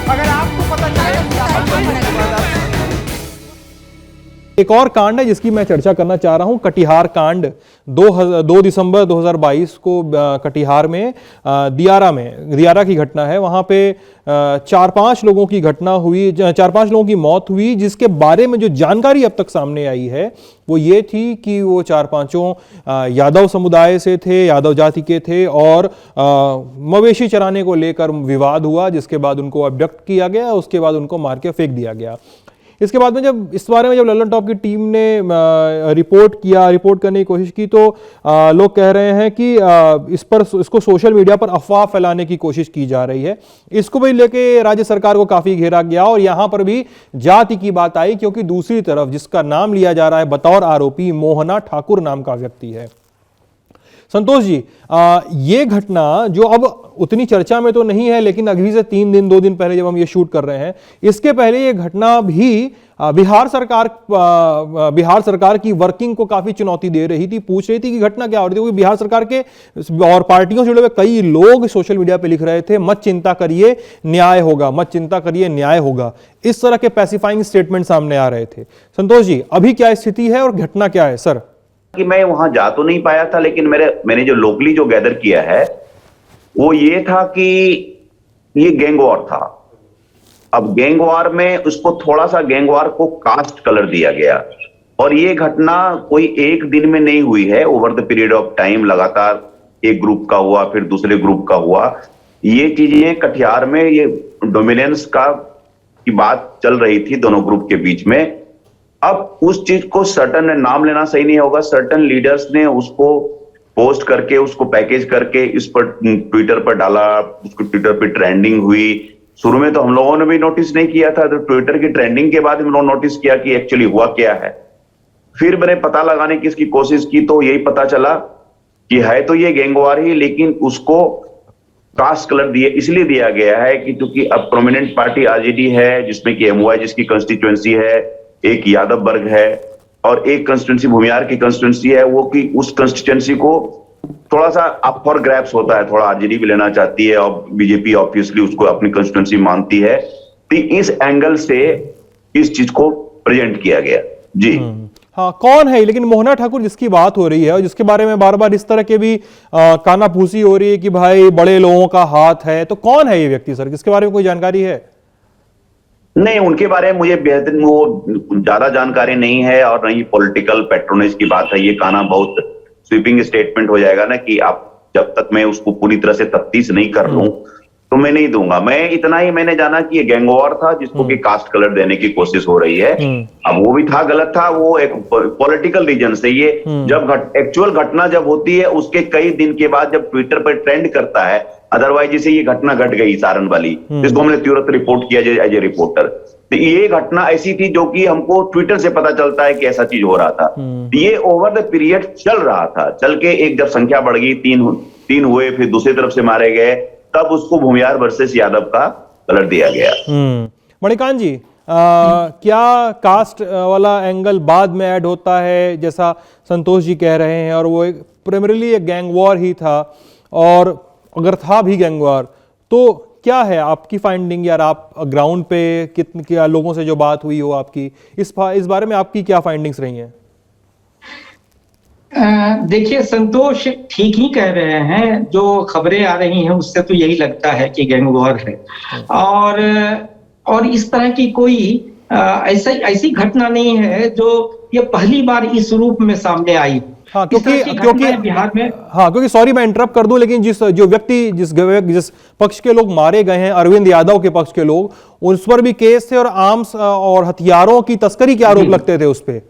अगर आपको पता चले एक और कांड है जिसकी मैं चर्चा करना चाह रहा हूं, कटिहार कांड। 2 दिसंबर 2022 को कटिहार में दियारा की घटना है। वहां पे 4-5 लोगों की घटना हुई, 4-5 लोगों की मौत हुई, जिसके बारे में जो जानकारी अब तक सामने आई है वो ये थी कि वो 4-5 यादव समुदाय से थे, यादव जाति के थे, और मवेशी चराने को लेकर विवाद हुआ, जिसके बाद उनको अब्डक्ट किया गया, उसके बाद उनको मार के फेंक दिया गया। इसके बाद में जब इस बारे में जब लल्लन टॉप की टीम ने रिपोर्ट करने की कोशिश की, तो लोग कह रहे हैं कि इसको सोशल मीडिया पर अफवाह फैलाने की कोशिश की जा रही है। इसको भी लेके राज्य सरकार को काफी घेरा गया और यहां पर भी जाति की बात आई, क्योंकि दूसरी तरफ जिसका नाम लिया जा रहा है बतौर आरोपी, मोहना ठाकुर नाम का व्यक्ति है। संतोष जी, ये घटना जो अब उतनी चर्चा में तो नहीं है, लेकिन अभी से 2 दिन पहले जब हम ये शूट कर रहे हैं, इसके पहले ये घटना भी बिहार सरकार की वर्किंग को काफी चुनौती दे रही थी, पूछ रही थी कि घटना क्या हो रही थी। क्योंकि बिहार सरकार के और पार्टियों से जुड़े हुए कई लोग सोशल मीडिया पे लिख रहे थे, मत चिंता करिए न्याय होगा, मत चिंता करिए न्याय होगा। इस तरह के पैसिफाइंग स्टेटमेंट सामने आ रहे थे। संतोष जी, अभी क्या स्थिति है और घटना क्या है सर? कि मैं वहां जा तो नहीं पाया था, लेकिन मैंने जो लोकली जो गैदर किया है वो ये था कि ये गैंग वॉर था। अब गैंग वॉर में उसको थोड़ा सा गैंग वॉर को कास्ट कलर दिया गया, और ये घटना कोई एक दिन में नहीं हुई है, over the period of time लगातार एक ग्रुप का हुआ, फिर दूसरे ग्रुप का हुआ। ये चीजें कटिहार में ये डोमिनेंस की बात चल रही थी दोनों ग्रुप के बीच में। अब उस चीज को सर्टन नाम लेना सही नहीं होगा, सर्टन लीडर्स ने उसको पोस्ट करके, उसको पैकेज करके इस पर ट्विटर पर डाला, उसको ट्विटर पर ट्रेंडिंग हुई। शुरू में तो हम लोगों ने भी नोटिस नहीं किया था, तो ट्विटर की ट्रेंडिंग के बाद हम लोग नोटिस किया कि एक्चुअली हुआ क्या है। फिर मैंने पता लगाने की इसकी कोशिश की, तो यही पता चला कि है तो ये गैंगवार ही, लेकिन उसको कास्ट कलर इसलिए दिया गया है कि क्योंकि अब प्रोमिनेंट पार्टी आरजेडी है, जिसमें कि एमवाई जिसकी कंस्टिट्यूएंसी है, एक यादव वर्ग है, और एक कंस्टिट्यूएंसी भूमियार की कंस्टिट्यूएंसी है। वो कि उस कंस्टिट्यूएंसी को थोड़ा सा अप फॉर ग्रैब्स होता है, थोड़ा आरजेडी भी लेना चाहती है, और बीजेपी ऑब्वियसली उसको अपनी कंस्टिट्यूएंसी मानती है। तो इस एंगल से इस चीज को प्रेजेंट किया गया जी। हाँ, कौन है लेकिन मोहना ठाकुर जिसकी बात हो रही है और जिसके बारे में बार बार इस तरह के भी कानाफूसी हो रही है कि भाई बड़े लोगों का हाथ है, तो कौन है ये व्यक्ति सर? किसके बारे में कोई जानकारी है? नहीं, उनके बारे में मुझे बेहतर वो ज्यादा जानकारी नहीं है, और नहीं पॉलिटिकल पैट्रोनेज की बात है। ये कहना बहुत स्वीपिंग स्टेटमेंट हो जाएगा ना कि आप जब तक मैं उसको पूरी तरह से तफ्तीश नहीं कर लूं तो मैं नहीं दूंगा। मैं इतना ही मैंने जाना कि ये गैंगवॉर था जिसको कि कास्ट कलर देने की कोशिश हो रही है। अब वो भी था, गलत था, वो एक पॉलिटिकल रीजन से। ये जब एक्चुअल घटना जब होती है उसके कई दिन के बाद जब ट्विटर पर ट्रेंड करता है, अदरवाइज जैसे ये घटना घट गई सारण वाली, जिसको हमने तुरंत रिपोर्ट किया एज ए रिपोर्टर, तो ये घटना ऐसी थी जो कि हमको ट्विटर से पता चलता है कि ऐसा चीज हो रहा था। ये ओवर द पीरियड चल रहा था, चल के एक जब संख्या बढ़ गई, 3 हुए, फिर दूसरी तरफ से मारे गए, तब उसको भूमियार वर्सेस यादव का कलर दिया गया। मणिकांत जी, क्या कास्ट वाला एंगल बाद में ऐड होता है जैसा संतोष जी कह रहे हैं, और वो एक प्राइमरीली एक गैंग वॉर ही था, और अगर था भी गैंग वॉर तो क्या है आपकी फाइंडिंग, यार आप ग्राउंड पे क्या लोगों से जो बात हुई हो आपकी, इस बारे में आपकी क्या फाइंडिंग्स रही हैं? देखिए, संतोष ठीक ही कह रहे हैं। जो खबरें आ रही हैं उससे तो यही लगता है कि गैंग वॉर है, और इस तरह की कोई ऐसी घटना नहीं है जो ये पहली बार इस रूप में सामने आई। हाँ, क्योंकि बिहार में, हाँ, क्योंकि सॉरी मैं इंटरप्ट कर दूं, लेकिन जिस पक्ष के लोग मारे गए हैं, अरविंद यादव के पक्ष के लोग, उस पर भी केस थे और आर्म्स और हथियारों की तस्करी के आरोप लगते थे उस पे।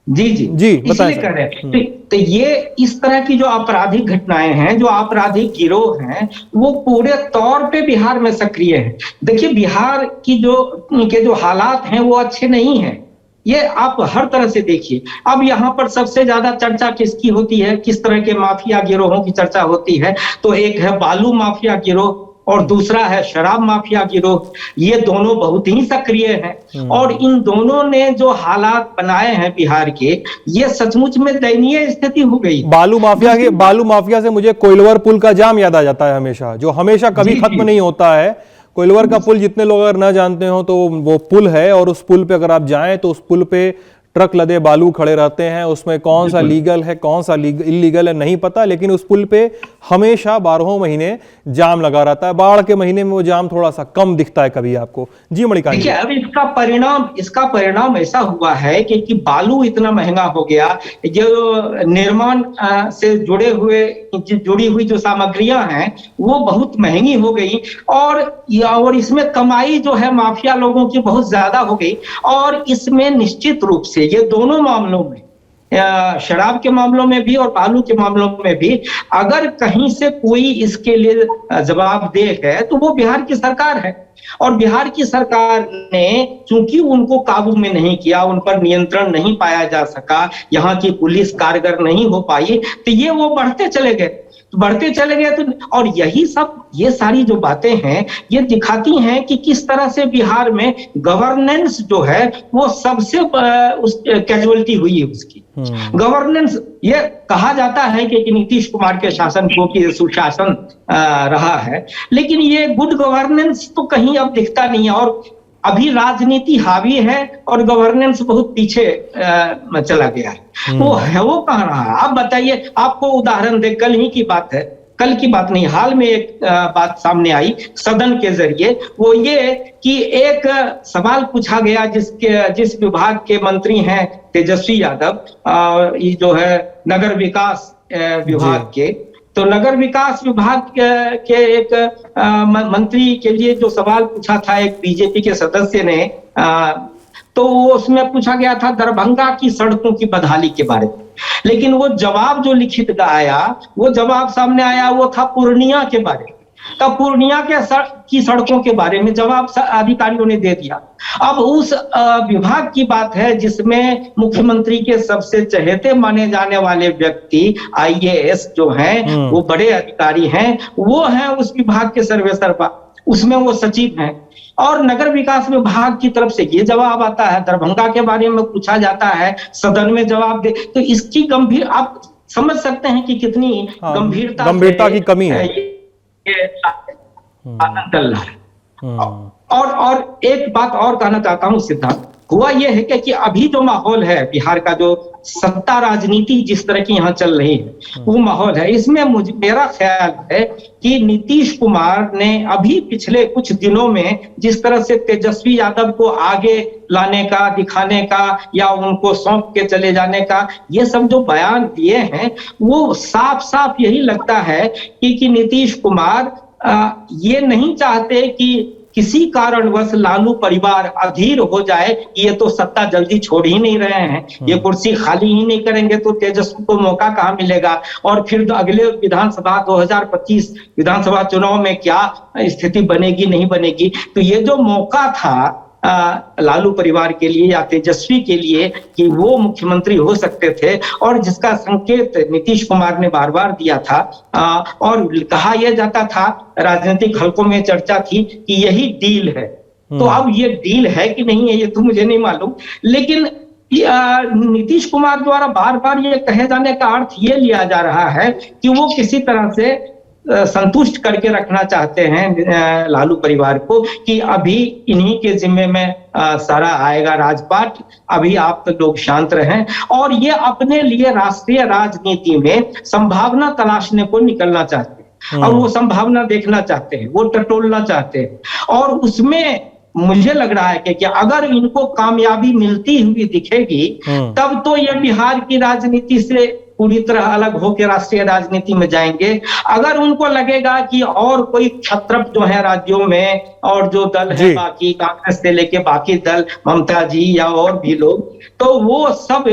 जी बताएं इसलिए कर रहे हैं। तो ये इस तरह की जो आपराधिक घटनाएं हैं, जो आपराधिक गिरोह हैं, वो पूरे तौर पे बिहार में सक्रिय है। देखिए, बिहार की जो हालात हैं वो अच्छे नहीं हैं, ये आप हर तरह से देखिए। अब यहाँ पर सबसे ज्यादा चर्चा किसकी होती है, किस तरह के माफिया गिरोहों की चर्चा होती है, तो एक है बालू माफिया गिरोह और दूसरा है शराब माफिया गिरोह। ये दोनों बहुत ही सक्रिय हैं, और इन दोनों ने जो हालात बनाए हैं बिहार के, ये सचमुच में दयनीय स्थिति हो गई। बालू माफिया से मुझे कोइलवर पुल का जाम याद आ जाता है हमेशा, जो हमेशा कभी खत्म नहीं होता है। कोइलवर का पुल जितने लोग अगर ना जानते हो तो वो पुल है, और उस पुल पे अगर आप जाएं तो उस पुल पे ट्रक लदे बालू खड़े रहते हैं। उसमें कौन सा लीगल है कौन सा इलीगल है नहीं पता, लेकिन उस पुल पे हमेशा 12 महीने जाम लगा रहता है। बाढ़ के महीने में वो जाम थोड़ा सा कम दिखता है कभी आपको। जी मणिकांत जी। देखिए, अब इसका परिणाम ऐसा हुआ है कि बालू इतना महंगा हो गया, जो निर्माण से जुड़ी हुई जो सामग्रियां हैं वो बहुत महंगी हो गई, और इसमें कमाई जो है माफिया लोगों की बहुत ज्यादा हो गई। और इसमें निश्चित रूप से ये दोनों मामलों में, शराब के मामलों में भी और बालू के मामलों में भी, अगर कहीं से कोई इसके लिए जवाबदेह है तो वो बिहार की सरकार है। और बिहार की सरकार ने चूंकि उनको काबू में नहीं किया, उन पर नियंत्रण नहीं पाया जा सका, यहाँ की पुलिस कारगर नहीं हो पाई, तो वो बढ़ते चले गए। तो और ये सारी जो बातें हैं ये दिखाती हैं कि किस तरह से बिहार में गवर्नेंस जो है वो सबसे कैजुअलिटी हुई है उसकी। गवर्नेंस, ये कहा जाता है कि नीतीश कुमार के शासन को कि सुशासन रहा है, लेकिन ये गुड गवर्नेंस तो कहीं अब दिखता नहीं है। और अभी राजनीति हावी है और गवर्नेंस बहुत पीछे चला गया है। वो कहाँ रहा है? आप बताइए। आपको उदाहरण दे, कल की बात नहीं, हाल में एक बात सामने आई सदन के जरिए, वो ये कि एक सवाल पूछा गया जिस विभाग के मंत्री हैं तेजस्वी यादव, ये जो है नगर विकास विभाग के, तो नगर विकास विभाग के एक मंत्री के लिए जो सवाल पूछा था एक बीजेपी के सदस्य ने, तो उसमें पूछा गया था दरभंगा की सड़कों की बदहाली के बारे में। लेकिन वो जवाब जो लिखित आया, वो जवाब सामने आया, वो था पूर्णिया के बारे में। तब पूर्णिया की सड़कों के बारे में जवाब अधिकारियों ने दे दिया। अब उस विभाग की बात है जिसमें मुख्यमंत्री के सबसे चहेते माने जाने वाले व्यक्ति IAS जो हैं, वो बड़े अधिकारी हैं, वो हैं उस विभाग के सर्वेसर्वा, उसमें वो सचिव हैं। और नगर विकास विभाग की तरफ से ये जवाब आता है, दरभंगा के बारे में पूछा जाता है, सदन में जवाब दे, तो इसकी आप समझ सकते हैं कि कितनी गंभीरता की कमी है। और एक बात और कहना चाहता हूं सिद्धार्थ, हुआ यह है कि अभी जो माहौल है बिहार का, जो सत्ता राजनीति जिस तरह की यहाँ चल रही है, वो माहौल है, इसमें मेरा ख्याल है कि नीतीश कुमार ने अभी पिछले कुछ दिनों में जिस तरह से तेजस्वी यादव को आगे लाने का, दिखाने का, या उनको सौंप के चले जाने का, ये सब जो बयान दिए हैं, वो साफ साफ यही लगता है कि नीतीश कुमार ये नहीं चाहते कि किसी कारणवश लालू परिवार अधीर हो जाए। ये तो सत्ता जल्दी छोड़ ही नहीं रहे हैं, ये कुर्सी खाली ही नहीं करेंगे तो तेजस्वी को मौका कहां मिलेगा? और फिर अगले विधानसभा 2025 विधानसभा चुनाव में क्या स्थिति बनेगी नहीं बनेगी? तो ये जो मौका था लालू परिवार के लिए या तेजस्वी के लिए कि वो मुख्यमंत्री हो सकते थे, और जिसका संकेत नीतीश कुमार ने बार बार दिया था, और कहा यह जाता था, राजनीतिक हलकों में चर्चा थी कि यही डील है। तो अब ये डील है कि नहीं है ये तो मुझे नहीं मालूम, लेकिन नीतीश कुमार द्वारा बार बार ये कहे जाने का अर्थ ये लिया जा रहा है कि वो किसी तरह से संतुष्ट करके रखना चाहते हैं लालू परिवार को कि अभी इन्हीं के जिम्मे में सारा आएगा राजपाट, अभी आप तो लोग शांत रहें। और ये अपने लिए राष्ट्रीय राजनीति में संभावना तलाशने को निकलना चाहते हैं, और वो संभावना देखना चाहते हैं, वो टटोलना चाहते हैं। और उसमें मुझे लग रहा है कि अगर इनको कामयाबी मिलती हुई दिखेगी, तब तो ये बिहार की राजनीति से पूरी तरह अलग होकर राष्ट्रीय राजनीति में जाएंगे। अगर उनको लगेगा कि और कोई क्षत्रप जो है राज्यों में, और जो दल है बाकी कांग्रेस से लेके बाकी दल, ममता जी या और भी लोग, तो वो सब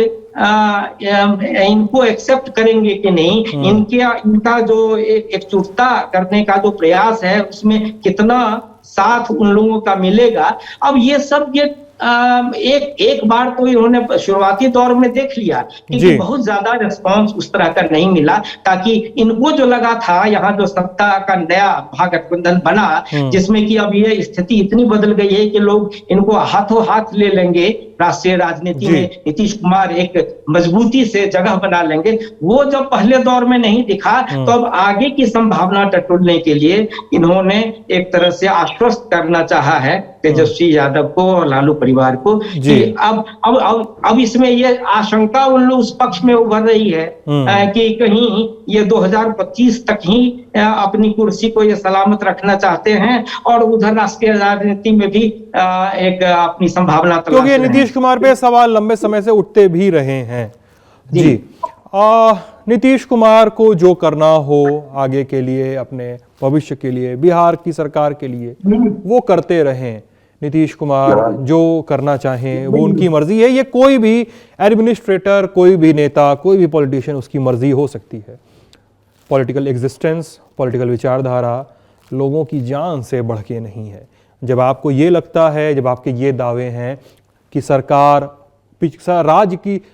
इनको एक्सेप्ट करेंगे कि नहीं, इनका जो एकजुटता करने का जो प्रयास है उसमें कितना साथ उन लोगों का मिलेगा। अब ये सब एक बार तो इन्होंने शुरुआती दौर में देख लिया कि बहुत ज्यादा रिस्पांस उस तरह का नहीं मिला, ताकि इनको जो लगा था यहाँ जो सत्ता का नया महागठबंधन बना, जिसमें कि अब ये स्थिति इतनी बदल गई है कि लोग इनको हाथों हाथ ले लेंगे राष्ट्रीय राजनीति में नीतीश कुमार एक मजबूती से जगह बना लेंगे, वो जब पहले दौर में नहीं दिखा तो अब आगे की संभावना टटोलने के लिए इन्होंने एक तरह से आश्वस्त करना चाहा है तेजस्वी यादव को और लालू परिवार को कि अब इसमें ये आशंका उन लोग उस पक्ष में उभर रही है कि कहीं ये 2025 तक ही अपनी कुर्सी को ये सलामत रखना चाहते हैं और उधर राष्ट्रीय राजनीति में भी एक अपनी संभावना तलाश रहे हैं। क्योंकि नीतीश कुमार पे सवाल लंबे समय से उठते भी रहे हैं जी। नीतीश कुमार को जो करना हो आगे के लिए, अपने भविष्य के लिए, बिहार की सरकार के लिए, वो करते रहें। नीतीश कुमार जो करना चाहें वो उनकी मर्जी है। ये कोई भी एडमिनिस्ट्रेटर, कोई भी नेता, कोई भी पॉलिटिशियन, उसकी मर्जी हो सकती है। पॉलिटिकल एग्जिस्टेंस, पॉलिटिकल विचारधारा लोगों की जान से बढ़ के नहीं है। जब आपको ये लगता है, जब आपके ये दावे हैं कि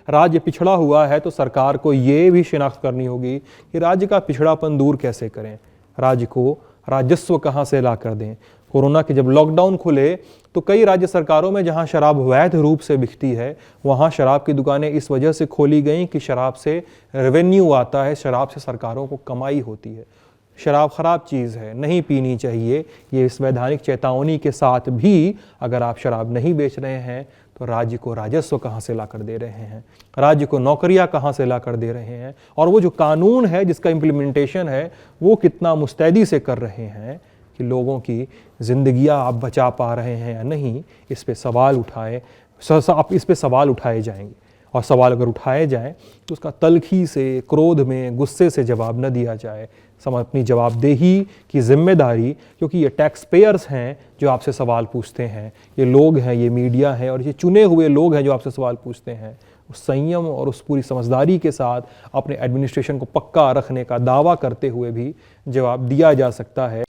राज्य पिछड़ा हुआ है, तो सरकार को ये भी शिनाख्त करनी होगी कि राज्य का पिछड़ापन दूर कैसे करें, राज्य को राजस्व कहाँ से ला कर दें। कोरोना के जब लॉकडाउन खुले तो कई राज्य सरकारों में जहां शराब वैध रूप से बिकती है, वहां शराब की दुकानें इस वजह से खोली गई कि शराब से रेवेन्यू आता है, शराब से सरकारों को कमाई होती है। शराब खराब चीज़ है, नहीं पीनी चाहिए। ये इस वैधानिक चेतावनी के साथ भी अगर आप शराब नहीं बेच रहे हैं तो राज्य को राजस्व कहाँ से ला कर दे रहे हैं, राज्य को नौकरियां कहाँ से ला कर दे रहे हैं, और वो जो कानून है जिसका इम्प्लीमेंटेशन है वो कितना मुस्तैदी से कर रहे हैं कि लोगों की ज़िंदगियां आप बचा पा रहे हैं या नहीं। इस पे सवाल उठाए जाएंगे, और सवाल अगर उठाए जाएं तो उसका तल्खी से, क्रोध में, गुस्से से जवाब न दिया जाए। अपनी जवाबदेही की जिम्मेदारी, क्योंकि ये टैक्स पेयर्स हैं जो आपसे सवाल पूछते हैं, ये लोग हैं, ये मीडिया है और ये चुने हुए लोग हैं जो आपसे सवाल पूछते हैं, उस संयम और उस पूरी समझदारी के साथ अपने एडमिनिस्ट्रेशन को पक्का रखने का दावा करते हुए भी जवाब दिया जा सकता है।